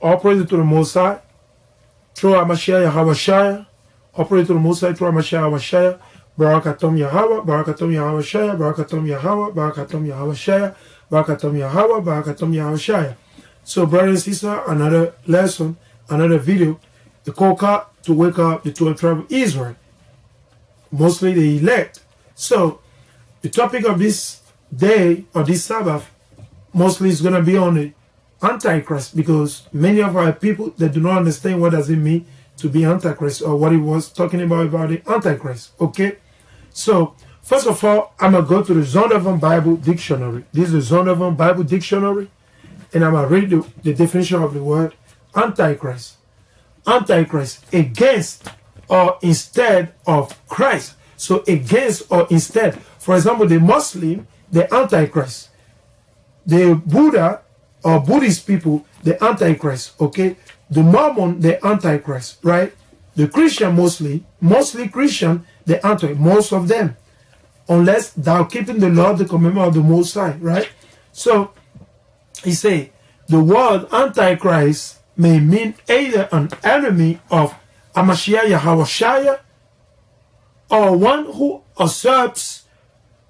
All praise to the Most High. Through Hamashiach Yahweh. All praise to the Most High. Through Hamashiach Yahweh. Barakatom Yahweh. Barakatom Yahweh. Barakatom Yahweh. Barakatom Yahweh. Barakatom Yahweh. Barakatom Yahweh. So, brothers and sisters, another lesson, another video. The call to wake up the 12 tribes of Israel. Mostly the elect. So, the topic of this day or this Sabbath mostly is going to be on the Antichrist, because many of our people that do not understand what does it mean to be Antichrist, or what he was talking about the Antichrist. Okay, so first of all, I'm gonna go to the Zondervan Bible Dictionary. This is the Zondervan Bible Dictionary, and I'm gonna read the definition of the word Antichrist. Antichrist, against or instead of Christ. So against or instead. For example, the Muslim, the Antichrist. The Buddha or Buddhist people, the Antichrist, okay? The Mormon, the Antichrist, right? The Christian mostly Christian, the Antichrist, most of them. Unless thou keeping the law, the commandment of the Most High, right? So, he say, the word Antichrist may mean either an enemy of Hamashiach Yahweh or one who usurps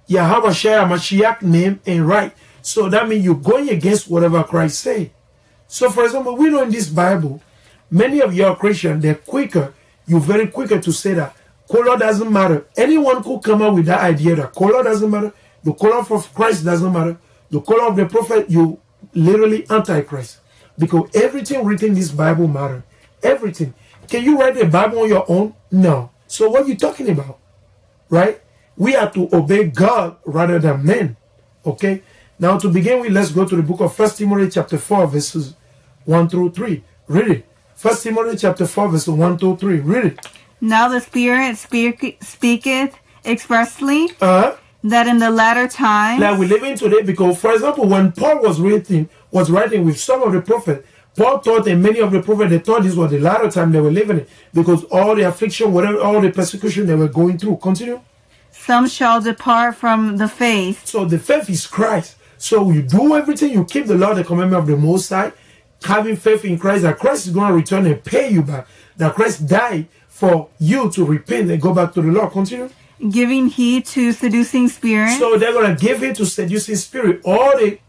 Yahweh Mashiach name and right. So that means you're going against whatever Christ say. So for example, we know in this Bible, many of you are Christian, you're very quicker to say that color doesn't matter. Anyone could come up with that idea that color doesn't matter, the color of Christ doesn't matter, the color of the prophet, you literally Antichrist. Because everything written in this Bible matters. Everything. Can you write the Bible on your own? No. So what are you talking about? Right? We have to obey God rather than men. Okay? Now to begin with, let's go to the book of 1 Timothy chapter 4, verses 1 through 3. Read it. 1 Timothy chapter 4, verses 1 through 3. Read it. Now the Spirit speaketh expressly that in the latter times... Like we live in today, because for example, when Paul was writing with some of the prophets, Paul thought, and many of the prophets, they thought this was the latter time they were living in, because all the affliction, whatever, all the persecution they were going through. Continue. Some shall depart from the faith. So the faith is Christ. So you do everything, you keep the law, the commandment of the Most High, having faith in Christ, that Christ is going to return and pay you back. That Christ died for you to repent and go back to the Lord. Continue. Giving heed to seducing spirits. So they're going to give heed to seducing spirit. All the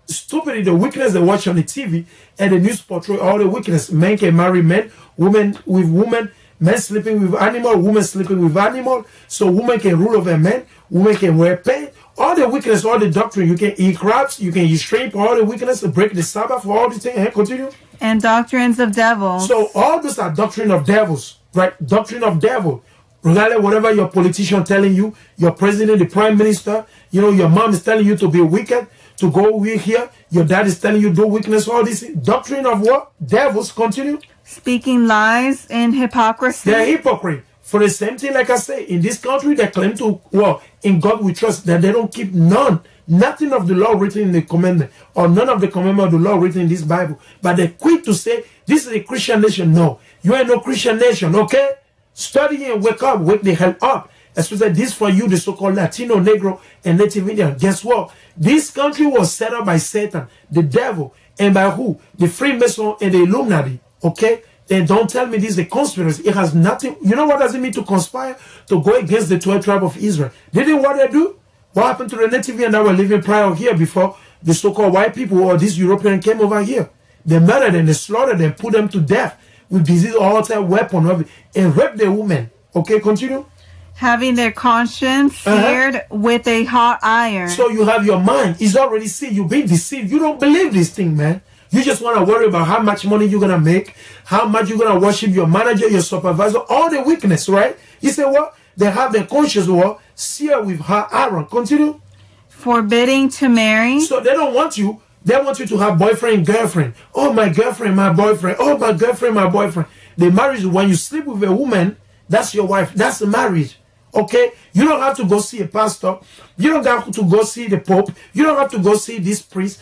stupidity, the wickedness they watch on the TV and the news portray all the wickedness. Men can marry men, women with women, men sleeping with animal, women sleeping with animal. So women can rule over men, women can wear paint. All the wickedness, all the doctrine, you can eat crabs, you can eat shrimp, all the wickedness, break the Sabbath, all these things, and continue. And doctrines of devils. So all those are doctrine of devils, right? Doctrine of devil. Regardless whatever your politician telling you, your president, the prime minister, you know, your mom is telling you to be wicked, to go over here, your dad is telling you do wickedness, all this doctrine of what? Devils, continue. Speaking lies and hypocrisy. They're hypocrite. For the same thing, like I say, in this country, they claim to, well, in God we trust, that they don't keep nothing of the law written in the commandment, or none of the commandment of the law written in this Bible. But they're quick to say, this is a Christian nation. No, you ain't no Christian nation, okay? Study and wake up, wake the hell up. Especially this for you, the so-called Latino, Negro, and Native Indian. Guess what? This country was set up by Satan, the devil, and by who? The Freemason and the Illuminati, okay? Then don't tell me this is a conspiracy. It has nothing. You know what does it mean to conspire? To go against the 12 tribes of Israel. Didn't what they do? What happened to the Native Indians that were living prior here before the so-called white people or these Europeans came over here? They murdered them, they slaughtered them, put them to death with disease, all type of weapon, and raped the women. Okay, continue. Having their conscience seared with a hot iron. So you have your mind. It's already sealed. You've been deceived. You don't believe this thing, man. You just want to worry about how much money you're going to make, how much you're going to worship your manager, your supervisor, all the weakness, right? You say what? They have their conscience seared with hot iron. Continue. Forbidding to marry. So they don't want you. They want you to have boyfriend, girlfriend. Oh, my girlfriend, my boyfriend. Oh, my girlfriend, my boyfriend. The marriage, when you sleep with a woman, that's your wife. That's the marriage. Okay? You don't have to go see a pastor. You don't have to go see the Pope. You don't have to go see this priest.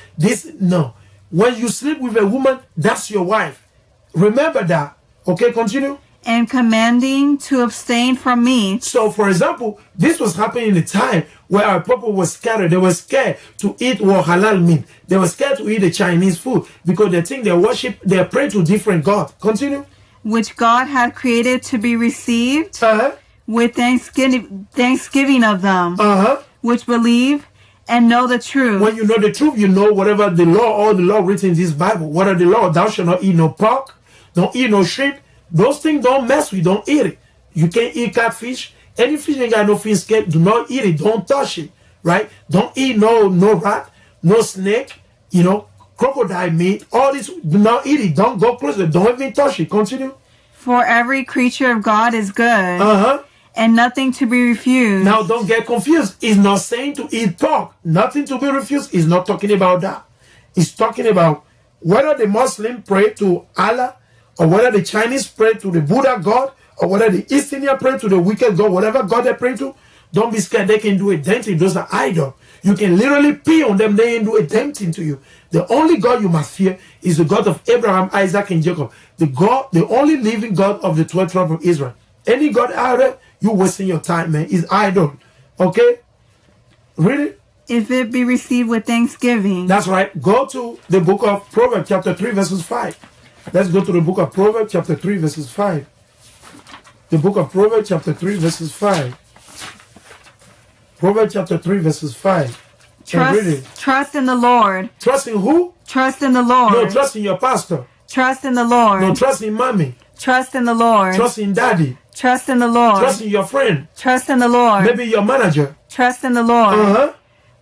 No. When you sleep with a woman, that's your wife. Remember that. Okay, continue. And commanding to abstain from meat. So, for example, this was happening in the time where our people were scattered. They were scared to eat what halal meat. They were scared to eat the Chinese food because they think they pray to different gods. Continue. Which God had created to be received with thanksgiving of them, which believe and know the truth. When you know the truth, you know whatever the law, all the law written in this Bible. What are the law? Thou shalt not eat no pork, don't eat no shrimp. Those things don't mess with, don't eat it. You can't eat catfish. Any fish ain't got no fin skin, do not eat it, don't touch it, right? Don't eat no rat, no snake, crocodile meat, all this, do not eat it, don't go close it, don't even touch it. Continue. For every creature of God is good, and nothing to be refused. Now don't get confused. It's not saying to eat pork. Nothing to be refused. It's not talking about that. It's talking about whether the Muslim pray to Allah, or whether the Chinese pray to the Buddha God, or whether the East Indian pray to the wicked God, whatever God they pray to, don't be scared. They can do a damn thing. Those are idols. You can literally pee on them. They ain't do a damn thing to you. The only God you must fear is the God of Abraham, Isaac, and Jacob. The only living God of the 12 tribes of Israel. Any God out there, you wasting your time, man. Is idol. Okay? Really? If it be received with thanksgiving. That's right. Go to the book of Proverbs, chapter 3, verses 5. Let's go to the book of Proverbs, chapter 3, verses 5. The book of Proverbs, chapter 3, verses 5. Proverbs, chapter 3, verses 5. Trust in the Lord. Trust in who? Trust in the Lord. No, trust in your pastor. Trust in the Lord. No, trust in mommy. Trust in the Lord. Trust in daddy. Trust in the Lord. Trust in your friend. Trust in the Lord. Maybe your manager. Trust in the Lord.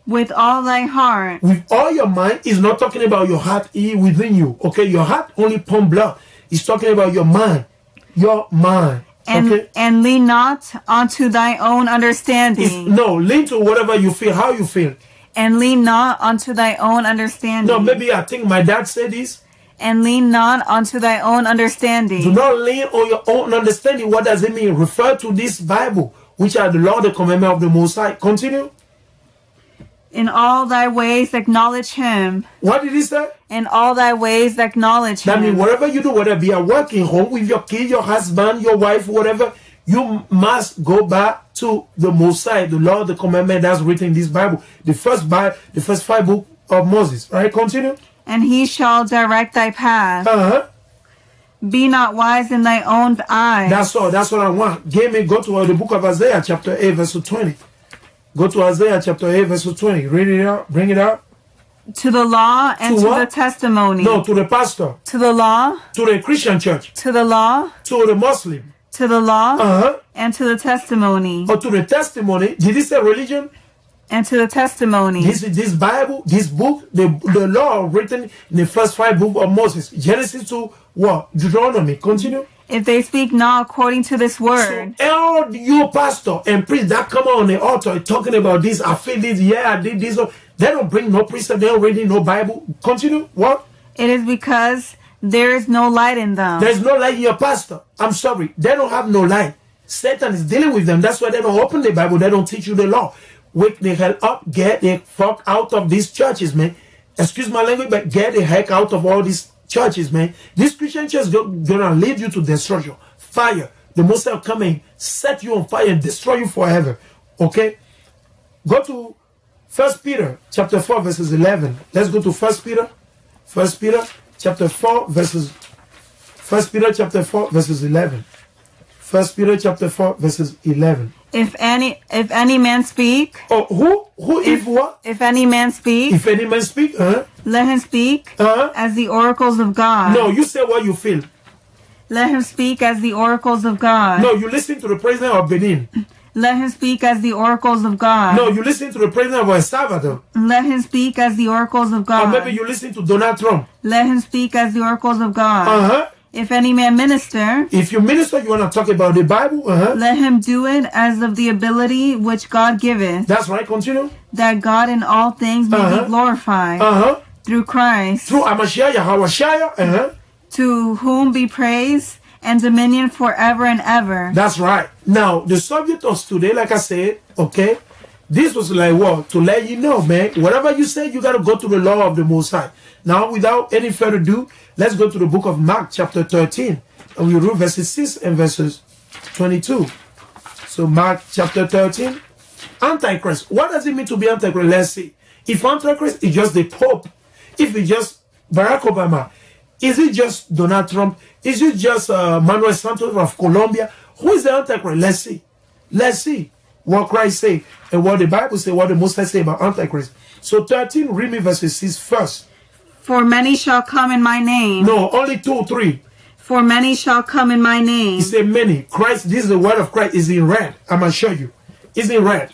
With all thy heart. With all your mind is not talking about your heart within you. Okay, your heart only pump blood. It's talking about your mind. Your mind. And lean not unto thy own understanding. Lean to whatever you feel, how you feel. And lean not unto thy own understanding. No, maybe I think my dad said this. And lean not unto thy own understanding. Do not lean on your own understanding. What does it mean? Refer to this Bible, which are the law, the commandment of the Most High. Continue. In all thy ways acknowledge him. What did he say? In all thy ways acknowledge him. That means whatever you do, whether it be at work, in home with your kid, your husband, your wife, whatever, you must go back to the Most High, the law, the commandment that's written in this Bible. The first 5 books of Moses. All right, continue. And he shall direct thy path. Be not wise in thy own eyes. That's all. That's what I want. Go to the book of Isaiah, chapter 8, verse 20. Go to Isaiah chapter 8, verse 20. Read it out. Bring it out. To the law and to the testimony. No, to the pastor. To the law. To the Christian church. To the law. To the Muslim. To the law. And to the testimony. Or to the testimony. Did he say religion? And to the testimony. This Bible, this book, the law written in the first 5 books of Moses. Genesis to what? Deuteronomy. Continue. If they speak not according to this word. So all you pastor and priest that come on the altar talking about this, I feel this, I did this. They don't bring no precept, they don't read no Bible. Continue. What? It is because there is no light in them. There's no light in your pastor. I'm sorry. They don't have no light. Satan is dealing with them. That's why they don't open the Bible. They don't teach you the law. Wake the hell up. Get the fuck out of these churches, man. Excuse my language, but get the heck out of all these churches, man. This Christian church is gonna lead you to destruction. Fire. The Most High will come and set you on fire and destroy you forever. Okay? Go to 1 Peter chapter 4, verses 11. Let's go to 1 Peter. 1 Peter chapter 4, verses 1 Peter chapter 4, verses 11. 1 Peter chapter 4, verses 11. If any man speak. Oh, who if what? If any man speak. If any man speak, let him speak as the oracles of God. No, you say what you feel. Let him speak as the oracles of God. No, you listen to the president of Benin. Let him speak as the oracles of God. No, you listen to the president of El Salvador. Let him speak as the oracles of God. Or maybe you listen to Donald Trump. Let him speak as the oracles of God. If any man minister. If you minister, you want to talk about the Bible. Let him do it as of the ability which God giveth. That's right. Continue. That God in all things may be glorified. Through Christ. Through Amashiach, Yahweh. To whom be praise and dominion forever and ever. That's right. Now, the subject of today, like I said, okay, this was like what? To let you know, man, whatever you say, you got to go to the law of the Most High. Now, without any further ado, let's go to the book of Mark, chapter 13. And we read verses 6 and verses 22. So, Mark, chapter 13, Antichrist. What does it mean to be Antichrist? Let's see. If Antichrist is just the Pope, if it's just Barack Obama, is it just Donald Trump? Is it just Manuel Santos of Colombia? Who is the Antichrist? Let's see. Let's see what Christ say and what the Bible say, what the Most High say about Antichrist. So 13, read me verses 6 first. For many shall come in my name. No, only 2, 3. For many shall come in my name. He said many. Christ, this is the word of Christ, is in red. I'm going to show you. It's in red.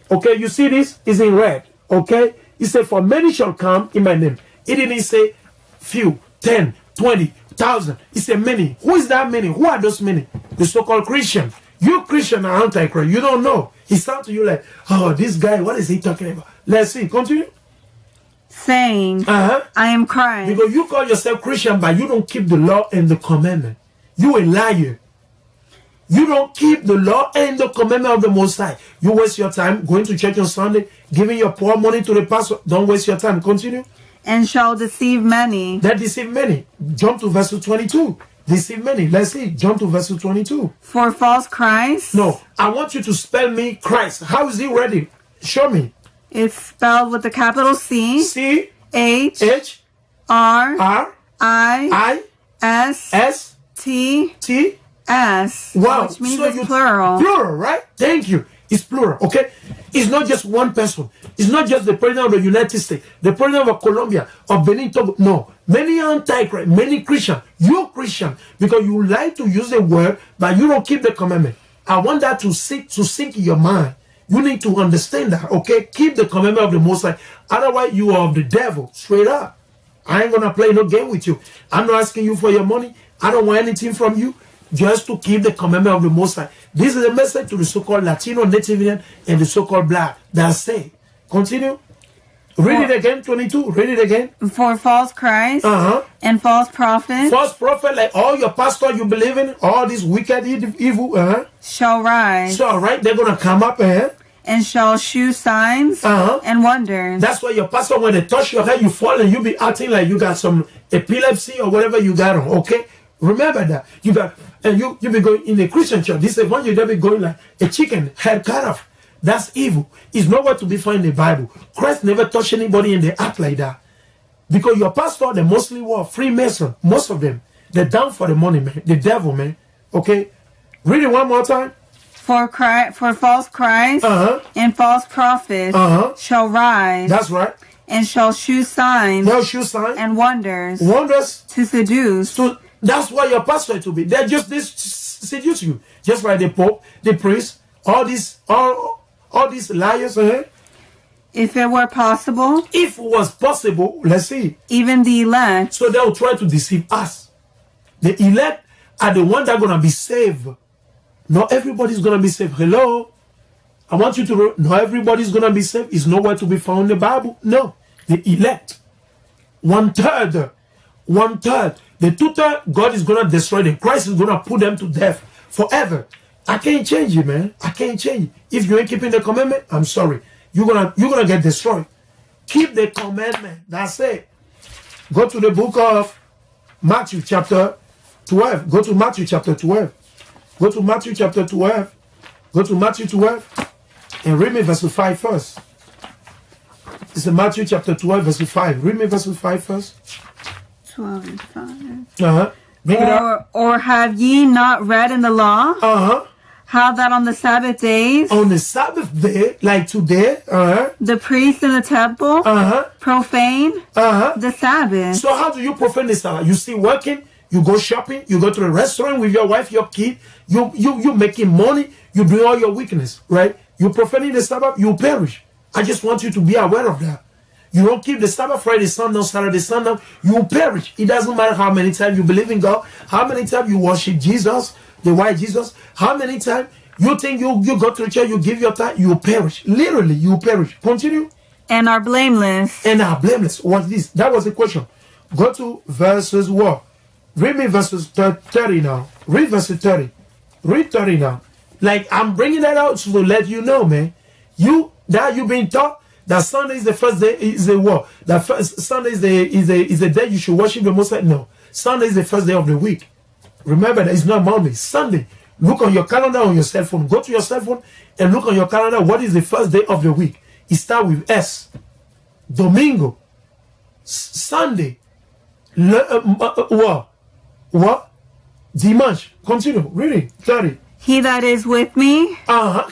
Okay, you see this? It's in red. Okay? He said, for many shall come in my name. He didn't say few, 10, 20, 1,000. He said many. Who is that many? Who are those many? The so-called Christian. You Christian are Antichrist. You don't know. He sounds to you like, oh, this guy, what is he talking about? Let's see. Continue. Saying, I am Christ. Because you call yourself Christian, but you don't keep the law and the commandment. You a liar. You don't keep the law and the commandment of the Most High. You waste your time going to church on Sunday, giving your poor money to the pastor. Don't waste your time. Continue. And shall deceive many. That deceive many. Jump to verse 22. Deceive many. Let's see. Jump to verse 22. For false Christ. No. I want you to spell me Christ. How is he ready? Show me. It's spelled with a capital C. C. H. H. R. R. I. S. S. T. T. S. Wow. Which means so it's plural. Plural, right? Thank you. It's plural, okay? It's not just one person. It's not just the president of the United States, the president of Colombia, or Benin, Togo. No. Many Antichrist, many Christian. You're Christian because you like to use the word, but you don't keep the commandment. I want that to sink in your mind. You need to understand that, okay? Keep the commandment of the Most High. Otherwise, you are of the devil, straight up. I ain't going to play no game with you. I'm not asking you for your money. I don't want anything from you. Just to keep the commandment of the Most High. This is a message to the so-called Latino, Native Indian, and the so-called Black. That's it. Continue. Read it again, 22. Read it again. For false Christ and false prophets. False prophet, like all your pastor you believe in, all this wicked, evil, shall rise. So, right, they're going to come up, and shall shew signs and wonders. That's why your pastor, when they touch your head, you fall and you be acting like you got some epilepsy or whatever you got on, okay? Remember that. You got, and you be going in a Christian church. This is when you be going like a chicken head cut off. That's evil. It's nowhere to be found in the Bible. Christ never touched anybody and they act like that. Because your pastor, they mostly were Freemason. Most of them. They're down for the money, man. The devil, man. Okay? Read it one more time. For false Christ and false prophets shall rise. That's right. And shall shew signs. They'll shew signs. And wonders. Wonders. To seduce. That's why your pastor to be. They're just this seduce you. Just like the Pope, the priest, all these liars. If it were possible. If it was possible, let's see. Even the elect. So they'll try to deceive us. The elect are the ones that are going to be saved. Not everybody's going to be saved. Hello? I want you to know, not everybody's going to be saved. It's nowhere to be found in the Bible. No. The elect. 1/3. 1/3. The 2/3, God is going to destroy them. Christ is going to put them to death forever. I can't change it, man. I can't change it. If you ain't keeping the commandment, I'm sorry. You're gonna get destroyed. Keep the commandment. That's it. Go to the book of Matthew chapter 12. Go to Matthew chapter 12. Go to Matthew chapter 12. Go to Matthew 12 and read me verse 5 first. It's in Matthew chapter 12, verse 5. Read me verse 5 first. 12 and 5. Bring it up. Or have ye not read in the law? How that on the Sabbath days. On the Sabbath day, like today, the priests in the temple profane the Sabbath. So how do you profane the Sabbath? You see working, you go shopping, you go to a restaurant with your wife, your kid, you making money, you doing all your weakness, right? You profaning the Sabbath, you perish. I just want you to be aware of that. You don't keep the Sabbath, Friday, sundown, Saturday, sundown, you perish. It doesn't matter how many times you believe in God, how many times you worship Jesus, the white Jesus, how many times you think you go to church, you give your time, you perish. Literally, you perish. Continue. And are blameless. And are blameless. What's this? That was the question. Go to verses what? Read me verses 30 now. Read verses 30. Read 30 now. Like, I'm bringing that out to let you know, man. You've been taught that Sunday is the first day, is the what? That first Sunday is the day you should worship the Most High. No. Sunday is the first day of the week. Remember that it's not Monday. Sunday. Look on your calendar on your cell phone. Go to your cell phone and look on your calendar. What is the first day of the week? It starts with S. Domingo. Sunday. What? Dimanche. Continue. Reading. Carry. He that is with me.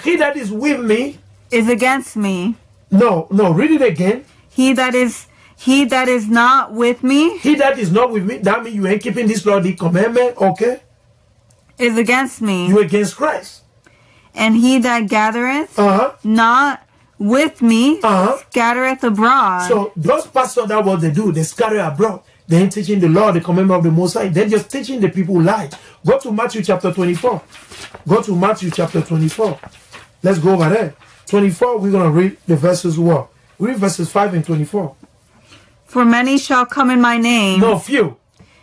He that is with me. Is against me. No. Read it again. He that is not with me. He that is not with me. That means you ain't keeping this law, the commandment. Okay. Is against me. You against Christ. And he that gathereth not with me scattereth abroad. So those pastors, that what they do. They scatter abroad. They ain't teaching the law, the commandment of the Most High. They're just teaching the people lie. Go to Matthew chapter 24. Go to Matthew chapter 24. Let's go over there. 24, we're going to read the verses what? Read verses 5 and 24. For many shall come in my name. No, few.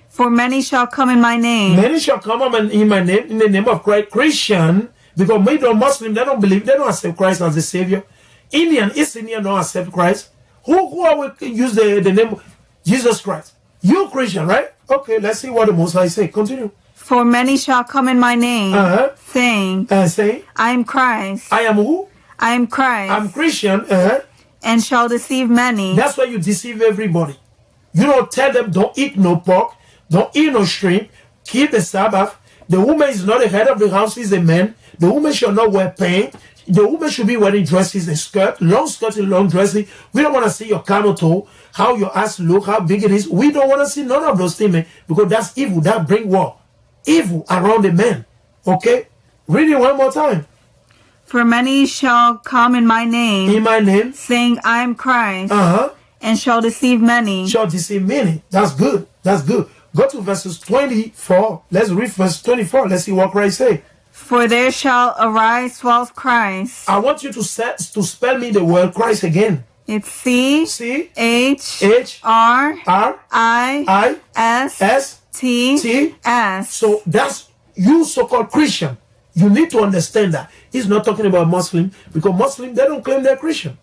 For many shall come in my name. Many shall come in my name, in the name of Christ. Christian, because many don't Muslim, they don't believe, they don't accept Christ as the Savior. East Indian don't accept Christ. Who will use the name Jesus Christ? You Christian, right? Okay, let's see what the Most High say. Continue. For many shall come in my name, saying, I am Christ. I am who? I am Christ. I'm Christian. And shall deceive many. That's why you deceive everybody. You don't tell them, don't eat no pork, don't eat no shrimp, keep the Sabbath. The woman is not the head of the house, is the man. The woman shall not wear paint. The woman should be wearing dresses and skirt, long skirts and long dresses. We don't want to see your camel toe, how your ass look, how big it is. We don't want to see none of those things, man, because that's evil. That bring war. Evil around the man. Okay? Read it one more time. For many shall come in my name. In my name. Saying, I am Christ. And shall deceive many. Shall deceive many. That's good. That's good. Go to verses 24. Let's read verse 24. Let's see what Christ say. For there shall arise false Christ. I want you to spell me the word Christ again. It's C-H-R-I-S-T-S. So that's you so-called Christian. You need to understand that. He's not talking about Muslim, because Muslim, they don't claim they're Christian.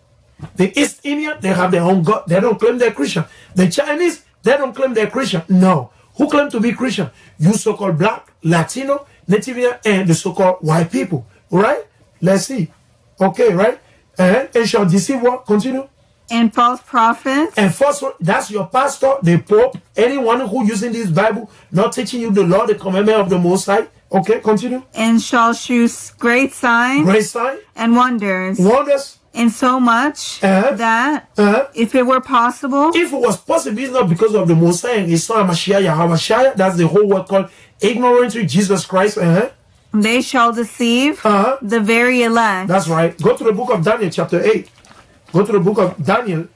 The East Indian, they have their own God. They don't claim they're Christian. The Chinese, they don't claim they're Christian. No. Who claim to be Christian? You so-called black, Latino, Native Indian, and the so-called white people. Right? Let's see. Okay, right? And shall deceive what? Continue. And false prophets. And false, that's your pastor, the Pope, anyone who using this Bible, not teaching you the law, the commandment of the Most High. Okay, continue. And shall shew great signs. Great signs. And wonders. Wonders. In so much that if it were possible. If it was possible, it's not because of the Most High and His Son, Mashiach. That's the whole word called ignorantly Jesus Christ. They shall deceive the very elect. That's right. Go to the book of Daniel, chapter 8. Go to the book of Daniel.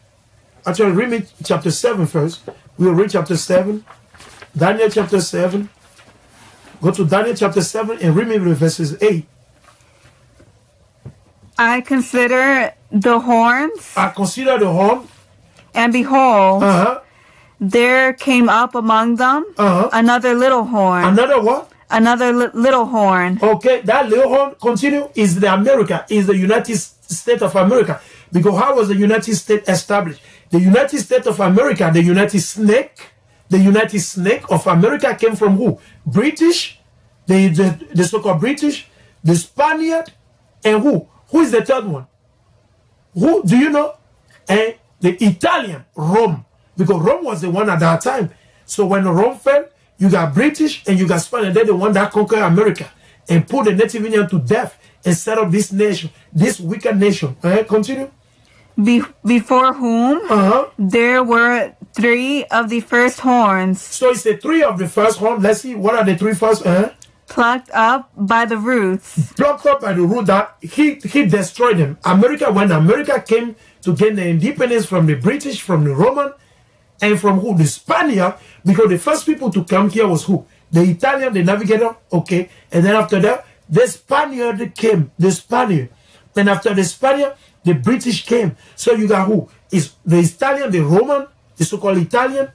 Actually, read me chapter 7 first. We'll read chapter 7. Daniel chapter 7. Go to Daniel chapter 7 and read me verses 8. I consider the horns. I consider the horn. And behold, there came up among them another little horn. Another what? Another little horn. Okay, that little horn, continue, is the America, is the United States of America. Because how was the United States established? The United States of America, the United Snake of America came from who? British, the so-called British, the Spaniard, and who? Who is the third one? Who, do you know? And the Italian, Rome. Because Rome was the one at that time. So when Rome fell, you got British and you got Spanish. They're the one that conquered America and put the Native Indian to death and set up this nation, this wicked nation. Continue. Before whom there were 3 of the first horns. So it's the 3 of the first horn. Let's see, what are the 3 first? Plucked up by the roots. Plucked up by the root, that he destroyed them. America, when America came to gain the independence from the British, from the Roman, and from who? The Spaniard, because the first people to come here was who? The Italian, the navigator, okay. And then after that, the Spaniard came, the Spaniard. Then after the Spaniard, the British came. So you got who? Is the Italian, the Roman, the so-called Italian,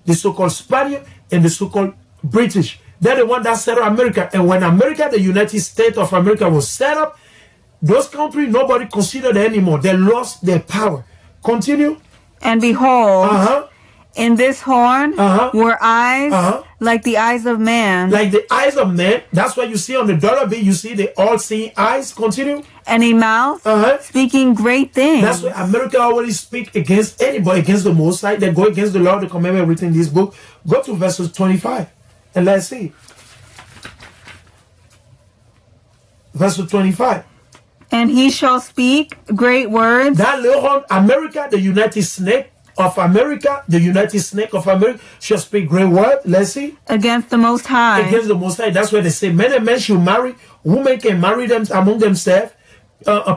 the so-called Spaniard, and the so-called British. They're the one that set up America. And when America, the United States of America, was set up, those countries, nobody considered anymore. They lost their power. Continue. And behold, In this horn were eyes like the eyes of man. Like the eyes of man. That's why you see on the dollar bill, you see the all-seeing eyes. Continue. And a mouth speaking great things. That's why America always speak against anybody, against the Most High. They go against the law, the commandment written in this book. Go to verses 25 and let's see. Verse 25. And he shall speak great words. That little horn, America, the United Snake of America, the United Snake of America, shall speak great word. Let's see. Against the Most High. Against the Most High. That's why they say men and men should marry. Women can marry them among themselves.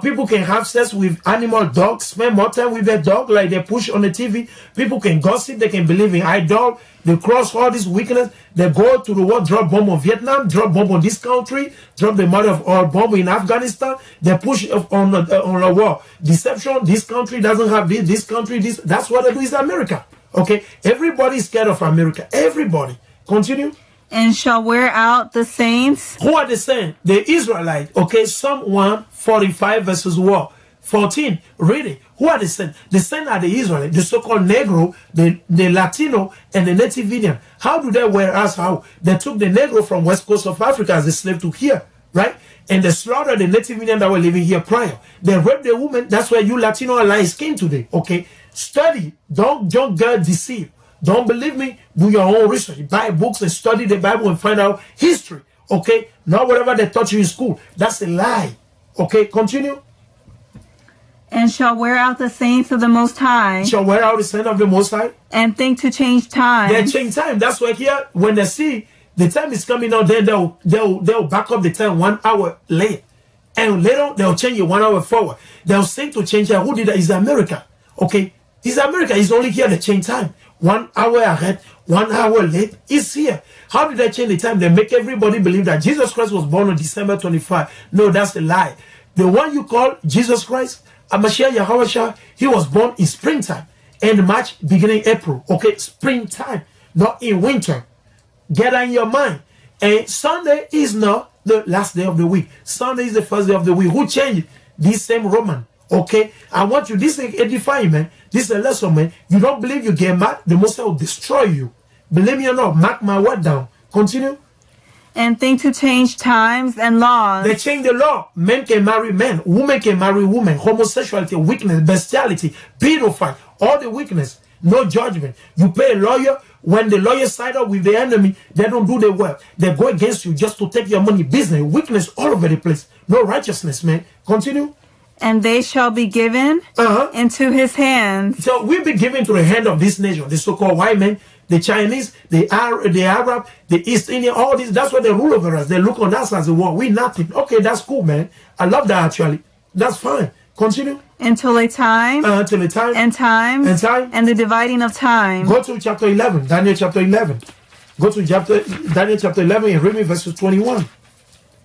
People can have sex with animal dogs, spend more time with their dog like they push on the TV. People can gossip, they can believe in idol, they cross all this weakness, they go to the world, drop bomb on Vietnam, drop bomb on this country, drop the mother of all bomb in Afghanistan, they push on the war. Deception, this country doesn't have this country, this, that's what they do is America. Okay, everybody is scared of America, everybody. Continue. And shall wear out the saints. Who are the saints? The Israelites. Okay, Psalm 145 verses 14. Read it. Who are the saints? The saints are the Israelites, the so-called Negro, the Latino, and the Native Indian. How do they wear us out? They took the Negro from west coast of Africa as a slave to here, right? And they slaughtered the Native Indian that were living here prior. They raped the woman. That's why you Latino allies came today. Okay, study. Don't get deceived. Don't believe me? Do your own research. Buy books and study the Bible and find out history. Okay? Not whatever they taught you in school. That's a lie. Okay? Continue. And shall wear out the saints of the Most High. Shall wear out the saints of the Most High. And think to change time. They change time. That's why here, when they see the time is coming out, then they'll back up the time 1 hour late. And later, they'll change it 1 hour forward. They'll say to change it. Who did that? It's America. Okay? It's America. It's only here they change time. 1 hour ahead, 1 hour late, is here. How did they change the time? They make everybody believe that Jesus Christ was born on December 25. No, that's a lie. The one you call Jesus Christ, Mashiach Yahweh, he was born in springtime. End March, beginning April. Okay, springtime, not in winter. Get that in your mind. And Sunday is not the last day of the week. Sunday is the first day of the week. Who changed? This same Roman. Okay, I want you, this is edifying, man. This is a lesson, man. You don't believe, you get mad, the Most High will destroy you. Believe me or not, mark my word down. Continue. And think to change times and laws. They change the law. Men can marry men. Women can marry women. Homosexuality, weakness, bestiality, pedophile, all the weakness. No judgment. You pay a lawyer. When the lawyer side up with the enemy, they don't do their work. They go against you just to take your money. Business, weakness all over the place. No righteousness, man. Continue. And they shall be given into his hands. So we'll be given to the hand of this nation, the so-called white men, the Chinese, the Arab, the East Indian, all this. That's what they rule over us. They look on us as a war. We nothing. Okay, that's cool, man. I love that actually. That's fine. Continue. Until a time. Until a time. And time. And time. And the dividing of time. Go to chapter 11. Daniel chapter 11. Go to Daniel chapter 11 and read me verses 21.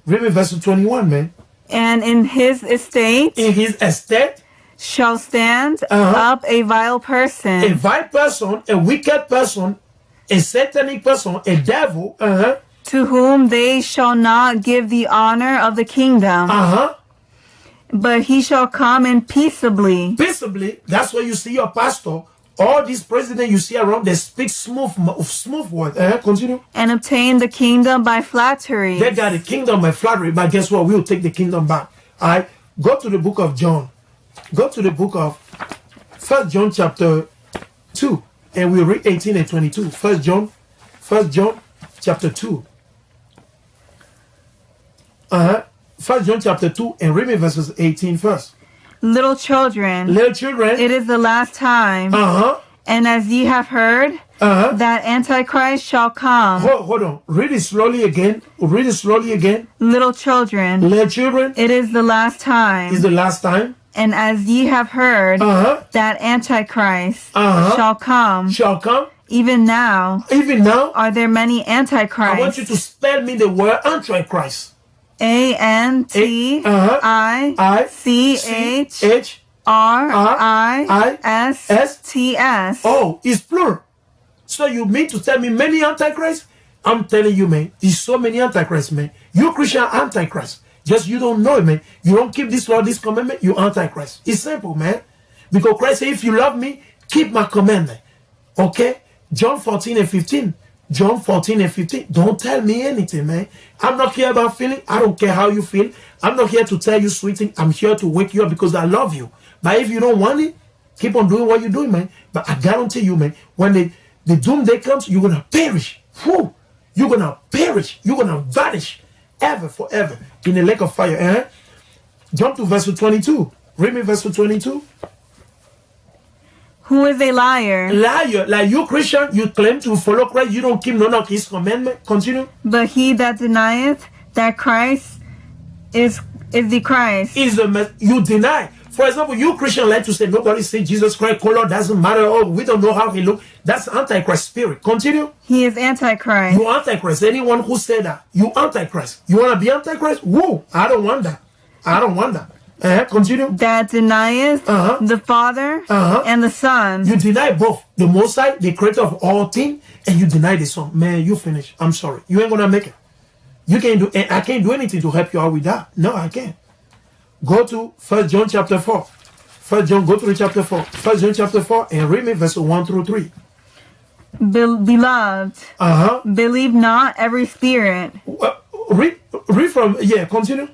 Read me verses 21, man. And in his estate. In his estate. Shall stand up a vile person. A vile person, a wicked person, a satanic person, a devil. To whom they shall not give the honor of the kingdom. But he shall come in peaceably. Peaceably. That's why you see your pastor. All these presidents you see around, they speak smooth words. Continue. And obtain the kingdom by flattery. They got the kingdom by flattery, but guess what? We'll take the kingdom back. Alright? Go to the book of John. Go to the book of 1 John chapter 2. And we'll read 18 and 22. 1 John chapter 2. 1 John chapter 2 and read me verses 18 first. Little children, it is the last time. And as ye have heard, that Antichrist shall come. Hold on. Read it slowly again. Read it slowly again. Little children, it is the last time. Is the last time. And as ye have heard, that Antichrist shall come. Shall come. Even now. Even now. Are there many Antichrists? I want you to spell me the word Antichrist. AntiChrists. Oh, it's plural. So you mean to tell me many Antichrists? I'm telling you, man, there's so many Antichrists, man. You Christian Antichrist. Just you don't know it, man. You don't keep this law, this commandment, you Antichrist. It's simple, man. Because Christ said, if you love me, keep my commandment. Okay? John 14 and 15. John 14 and 15. Don't tell me anything, man. I'm not here about feeling. I don't care how you feel. I'm not here to tell you sweet things. I'm here to wake you up because I love you. But if you don't want it, keep on doing what you're doing, man. But I guarantee you, man, when the doomsday comes, you're going to perish. Whew. You're going to perish. You're going to vanish ever, forever in the lake of fire. Jump to verse 22. Read me verse 22. Who is a liar? Liar. Like you Christian, you claim to follow Christ. You don't keep none of his commandments. Continue. But he that denieth that Christ is the Christ. You deny. For example, you Christian like to say nobody see Jesus Christ, color doesn't matter. Oh, we don't know how he look. That's Antichrist spirit. Continue. He is Antichrist. You Antichrist. Anyone who said that, you Antichrist. You want to be Antichrist? Whoa, I don't want that. I don't want that. Continue. That denieth the Father and the Son. You deny both. The Most High, the creator of all things, and you deny the Son. Man, you finish. I'm sorry. You ain't going to make it. You can't do, I can't do anything to help you out with that. No, I can't. Go to 1 John chapter 4. 1 John, go to chapter 4. 1 John chapter 4 and read me verse 1 through 3. Beloved, believe not every spirit. Read from, continue.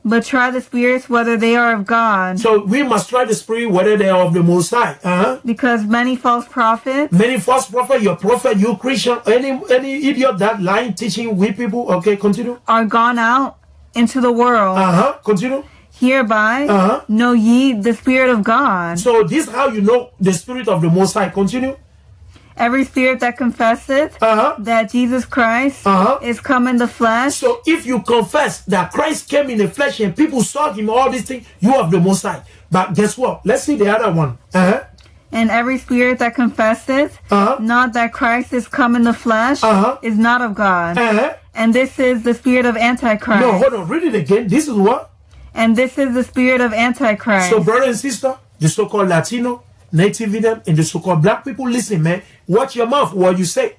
But try the spirits whether they are of God. So we must try the spirit whether they are of the Most High. Because many false prophets. Many false prophets, your prophet, you Christian, any idiot that lying, teaching we people. Okay, continue. Are gone out into the world. Continue. Hereby know ye the Spirit of God. So this is how you know the Spirit of the Most High. Continue. Every spirit that confesseth that Jesus Christ is come in the flesh. So if you confess that Christ came in the flesh and people saw him, all these things, you have the Most High. But guess what? Let's see the other one. And every spirit that confesseth not that Christ is come in the flesh is not of God. And this is the spirit of Antichrist. No, hold on. Read it again. This is what? And this is the spirit of Antichrist. So brother and sister, the so-called Latino, Native Indian, and the so-called black people, listen, man. Watch your mouth, what you say.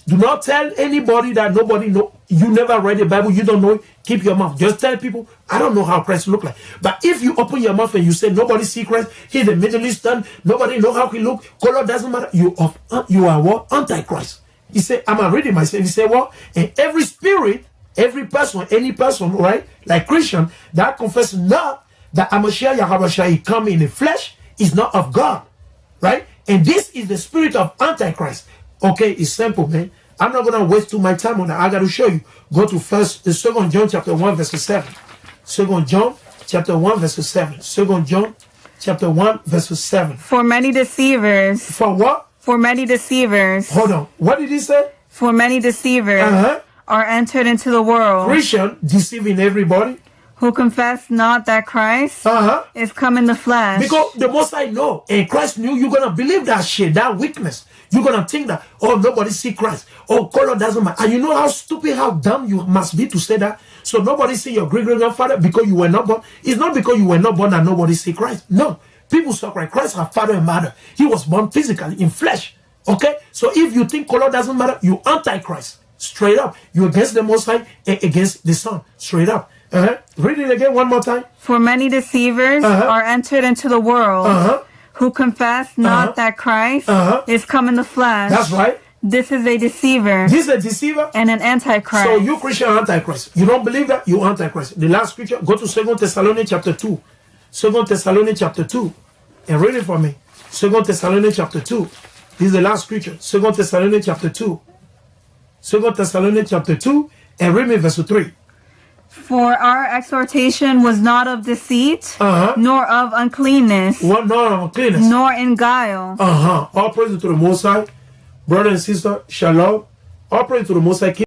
Do not tell anybody that nobody know. You never read the Bible, you don't know it. Keep your mouth. Just tell people, I don't know how Christ look like. But if you open your mouth and you say nobody see Christ, he's the Middle Eastern, nobody know how he look, color doesn't matter. You are what? Antichrist. He said, I'm reading myself. He said what? And every spirit, every person, any person, right? Like Christian, that confess not that Amashiach Yahabashai he come in the flesh is not of God. Right? And this is the spirit of Antichrist. Okay, it's simple, man. I'm not going to waste too much time on that. I got to show you. Go to 2 John chapter 1 verse 7. 2 John chapter 1 verse 7. 2 John chapter 1 verse 7. For many deceivers. For what? For many deceivers. Hold on. What did he say? For many deceivers are entered into the world. Christian deceiving everybody. Who confess not that Christ is come in the flesh. Because the Most High know, and Christ knew you're going to believe that shit, that weakness. You're going to think that, oh, nobody see Christ. Oh, color doesn't matter. And you know how stupid, how dumb you must be to say that? So nobody see your great-great-grandfather because you were not born. It's not because you were not born that nobody see Christ. No. People saw Christ. Christ had father and mother. He was born physically, in flesh. Okay? So if you think color doesn't matter, you Antichrist. Straight up. You're against the Most High and against the Son. Straight up. Read it again one more time. For many deceivers are entered into the world who confess not that Christ is come in the flesh. That's right. This is a deceiver. This is a deceiver. And an Antichrist. So you Christian Antichrist. You don't believe that? You Antichrist. The last scripture, go to 2 Thessalonians chapter 2. 2 Thessalonians chapter 2. And read it for me. 2 Thessalonians chapter 2. This is the last scripture. 2 Thessalonians chapter 2. 2 Thessalonians chapter 2. And read me verse 3. For our exhortation was not of deceit, nor of uncleanness, nor of uncleanness, nor in guile. All praise to the Most High. Brother and sister, shalom. All praise to the Most High.